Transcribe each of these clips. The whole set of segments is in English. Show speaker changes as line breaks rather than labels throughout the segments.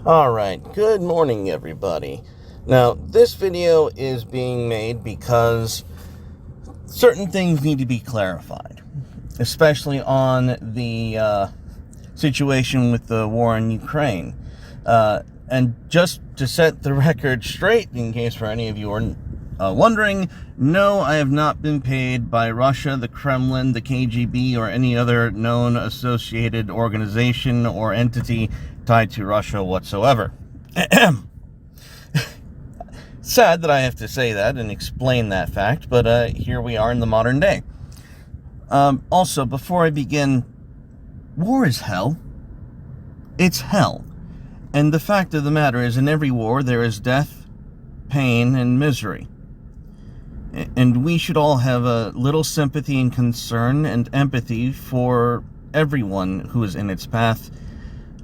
Alright, good morning everybody. Now, this video is being made because certain things need to be clarified, especially on the situation with the war in Ukraine. And just to set the record straight, in case for any of you are wondering, no, I have not been paid by Russia, the Kremlin, the KGB, or any other known associated organization or entity tied to Russia whatsoever. Sad that I have to say that and explain that fact, but here we are in the modern day. Also, before I begin, war is hell. It's hell. And the fact of the matter is, in every war, there is death, pain, and misery. And we should all have a little sympathy and concern and empathy for everyone who is in its path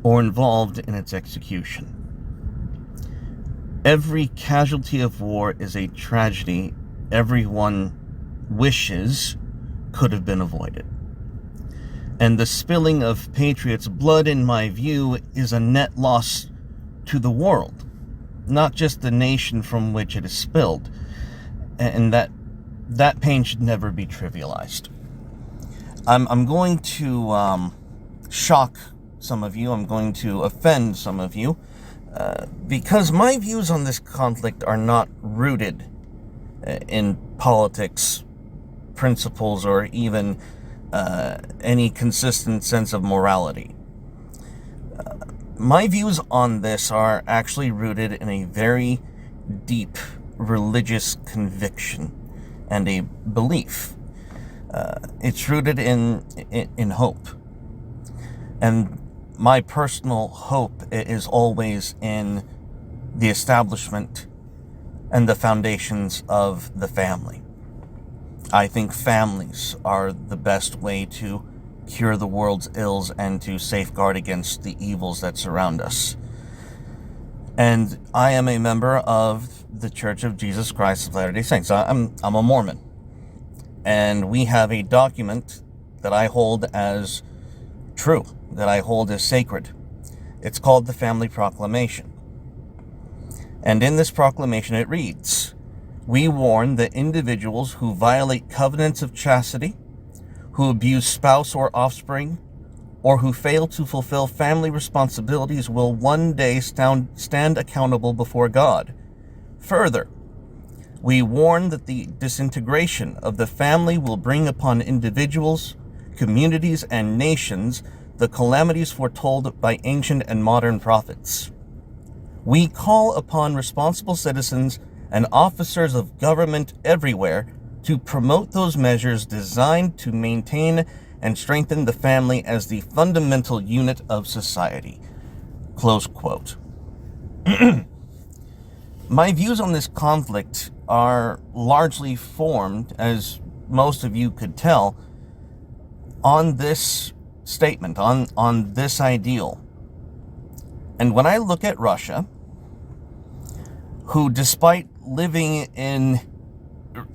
or involved in its execution. Every casualty of war is a tragedy everyone wishes could have been avoided. And the spilling of patriots' blood, in my view, is a net loss to the world, not just the nation from which it is spilled. And that pain should never be trivialized. I'm going to shock some of you. I'm going to offend some of you, because my views on this conflict are not rooted in politics, principles, or even any consistent sense of morality. My views on this are actually rooted in a very deep religious conviction and a belief. It's rooted in hope. And my personal hope is always in the establishment and the foundations of the family. I think families are the best way to cure the world's ills and to safeguard against the evils that surround us. And I am a member of the Church of Jesus Christ of Latter-day Saints. I'm a Mormon. And we have a document that I hold as true, that I hold as sacred. It's called the Family Proclamation. And in this proclamation it reads, "We warn that individuals who violate covenants of chastity, who abuse spouse or offspring, or who fail to fulfill family responsibilities will one day stand accountable before God. Further, we warn that the disintegration of the family will bring upon individuals, communities, and nations the calamities foretold by ancient and modern prophets. We call upon responsible citizens and officers of government everywhere to promote those measures designed to maintain and strengthen the family as the fundamental unit of society." Close quote. My views on this conflict are largely formed, as most of you could tell, on this statement, on this ideal. And when I look at Russia, who, despite living in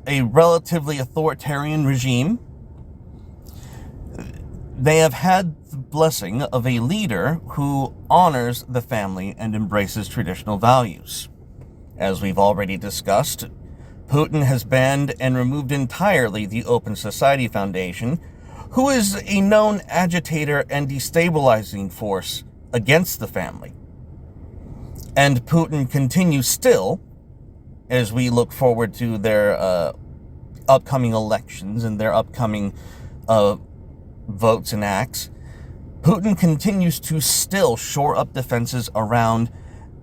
a relatively authoritarian regime, they have had the blessing of a leader who honors the family and embraces traditional values. As we've already discussed, Putin has banned and removed entirely the Open Society Foundation, who is a known agitator and destabilizing force against the family. And Putin continues still, as we look forward to their upcoming elections and their upcoming votes and acts, Putin continues to still shore up defenses around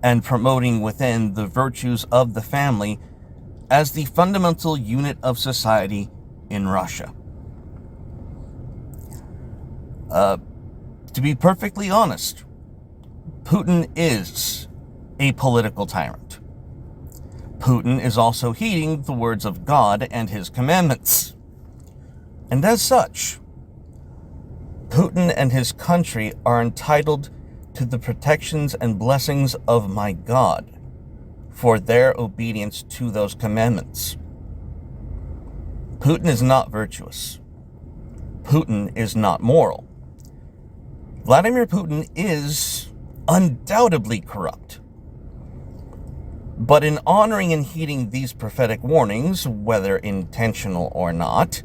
and promoting within the virtues of the family as the fundamental unit of society in Russia. To be perfectly honest, Putin is a political tyrant. Putin is also heeding the words of God and his commandments. And as such, Putin and his country are entitled to the protections and blessings of my God for their obedience to those commandments. Putin is not virtuous. Putin is not moral. Vladimir Putin is undoubtedly corrupt. But in honoring and heeding these prophetic warnings, whether intentional or not,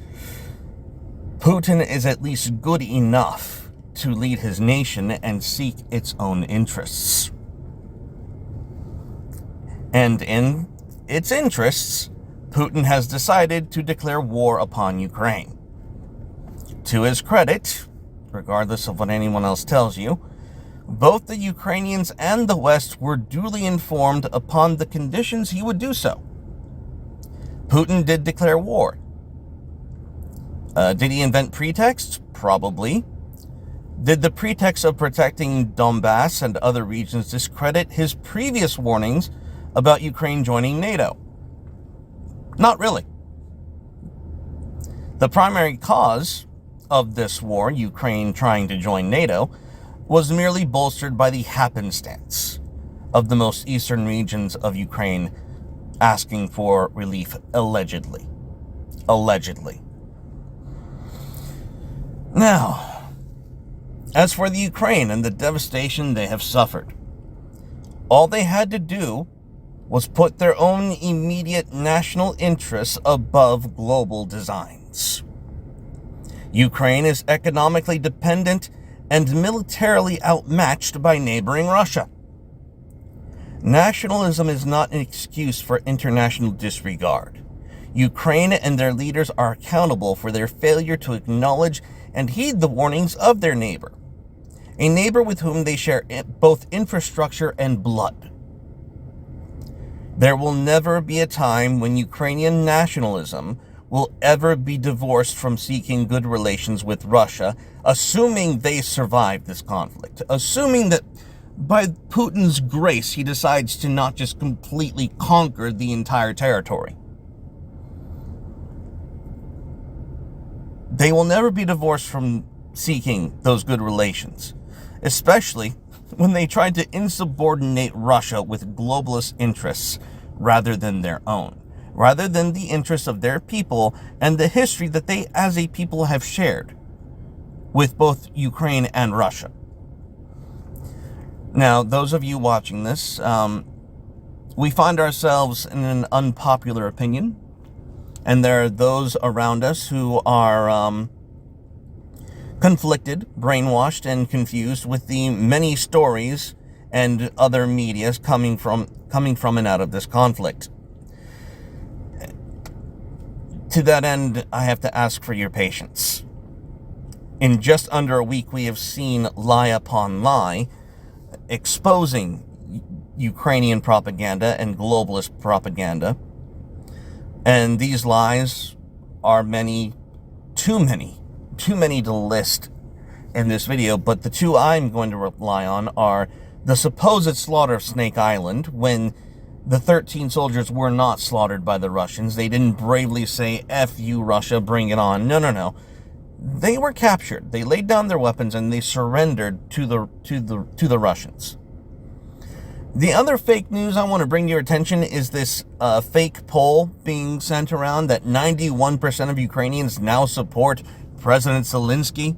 Putin is at least good enough to lead his nation and seek its own interests. And in its interests, Putin has decided to declare war upon Ukraine. To his credit, regardless of what anyone else tells you, both the Ukrainians and the West were duly informed upon the conditions he would do so. Putin did declare war. Did he invent pretexts? Probably. Did the pretext of protecting Donbass and other regions discredit his previous warnings about Ukraine joining NATO? Not really. The primary cause of this war, Ukraine trying to join NATO, was merely bolstered by the happenstance of the most eastern regions of Ukraine asking for relief, allegedly. Allegedly. Now, as for the Ukraine and the devastation they have suffered, all they had to do was put their own immediate national interests above global designs. Ukraine is economically dependent and militarily outmatched by neighboring Russia. Nationalism is not an excuse for international disregard. Ukraine and their leaders are accountable for their failure to acknowledge and heed the warnings of their neighbor, a neighbor with whom they share both infrastructure and blood. There will never be a time when Ukrainian nationalism will ever be divorced from seeking good relations with Russia, assuming they survive this conflict, assuming that by Putin's grace he decides to not just completely conquer the entire territory. They will never be divorced from seeking those good relations, especially when they tried to insubordinate Russia with globalist interests rather than their own, rather than the interests of their people and the history that they as a people have shared with both Ukraine and Russia. Now, those of you watching this, we find ourselves in an unpopular opinion, and there are those around us who are conflicted, brainwashed, and confused with the many stories and other media coming from and out of this conflict. To that end, I have to ask for your patience. In just under a week, we have seen lie upon lie, exposing Ukrainian propaganda and globalist propaganda. And these lies are too many to list in this video, but the two I'm going to rely on are the supposed slaughter of Snake Island, when the 13 soldiers were not slaughtered by the Russians. They didn't bravely say, "F you, Russia, bring it on." No. They were captured. They laid down their weapons and they surrendered to the Russians. The other fake news I want to bring to your attention is this fake poll being sent around that 91% of Ukrainians now support President Zelensky.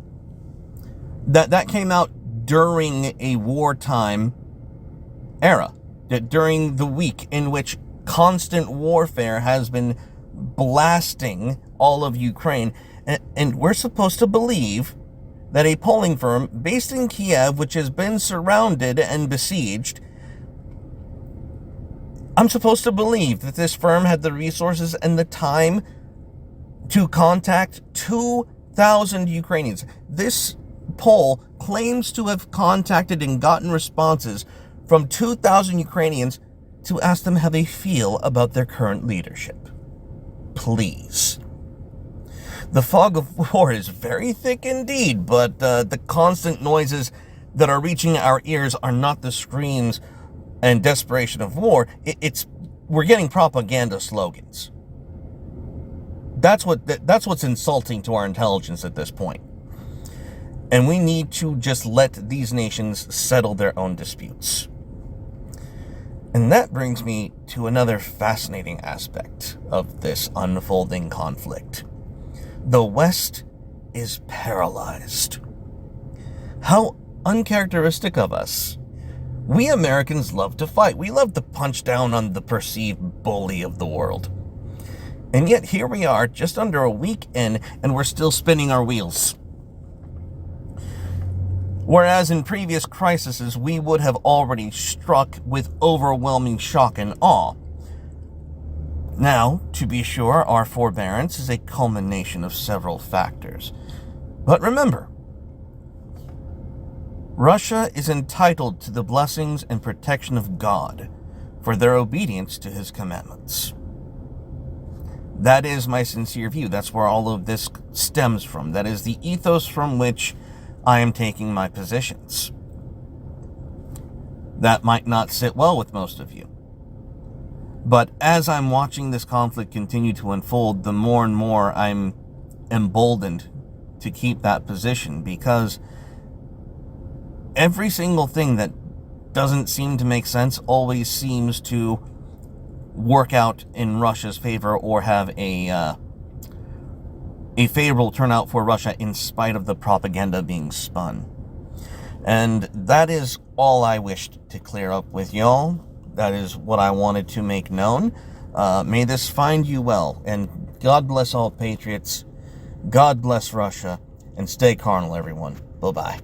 That came out during a wartime era, during the week in which constant warfare has been blasting all of Ukraine. And we're supposed to believe that a polling firm based in Kiev, which has been surrounded and besieged, I'm supposed to believe that this firm had the resources and the time to contact 2,000 Ukrainians. This poll claims to have contacted and gotten responses from 2,000 Ukrainians to ask them how they feel about their current leadership. Please. The fog of war is very thick indeed, but the constant noises that are reaching our ears are not the screams and desperation of war. We're getting propaganda slogans. That's what's insulting to our intelligence at this point. And we need to just let these nations settle their own disputes. And that brings me to another fascinating aspect of this unfolding conflict. The West is paralyzed. How uncharacteristic of us We Americans love to fight. We love to punch down on the perceived bully of the world. And yet here we are, just under a week in, and we're still spinning our wheels. Whereas in previous crises, we would have already struck with overwhelming shock and awe. Now, to be sure, our forbearance is a culmination of several factors. But remember, Russia is entitled to the blessings and protection of God for their obedience to his commandments. That is my sincere view. That's where all of this stems from. That is the ethos from which I am taking my positions. That might not sit well with most of you. But as I'm watching this conflict continue to unfold, the more and more I'm emboldened to keep that position, because every single thing that doesn't seem to make sense always seems to work out in Russia's favor or have a favorable turnout for Russia in spite of the propaganda being spun. And that is all I wished to clear up with y'all. That is what I wanted to make known. May this find you well, and God bless all patriots. God bless Russia, and stay carnal, everyone. Bye-bye.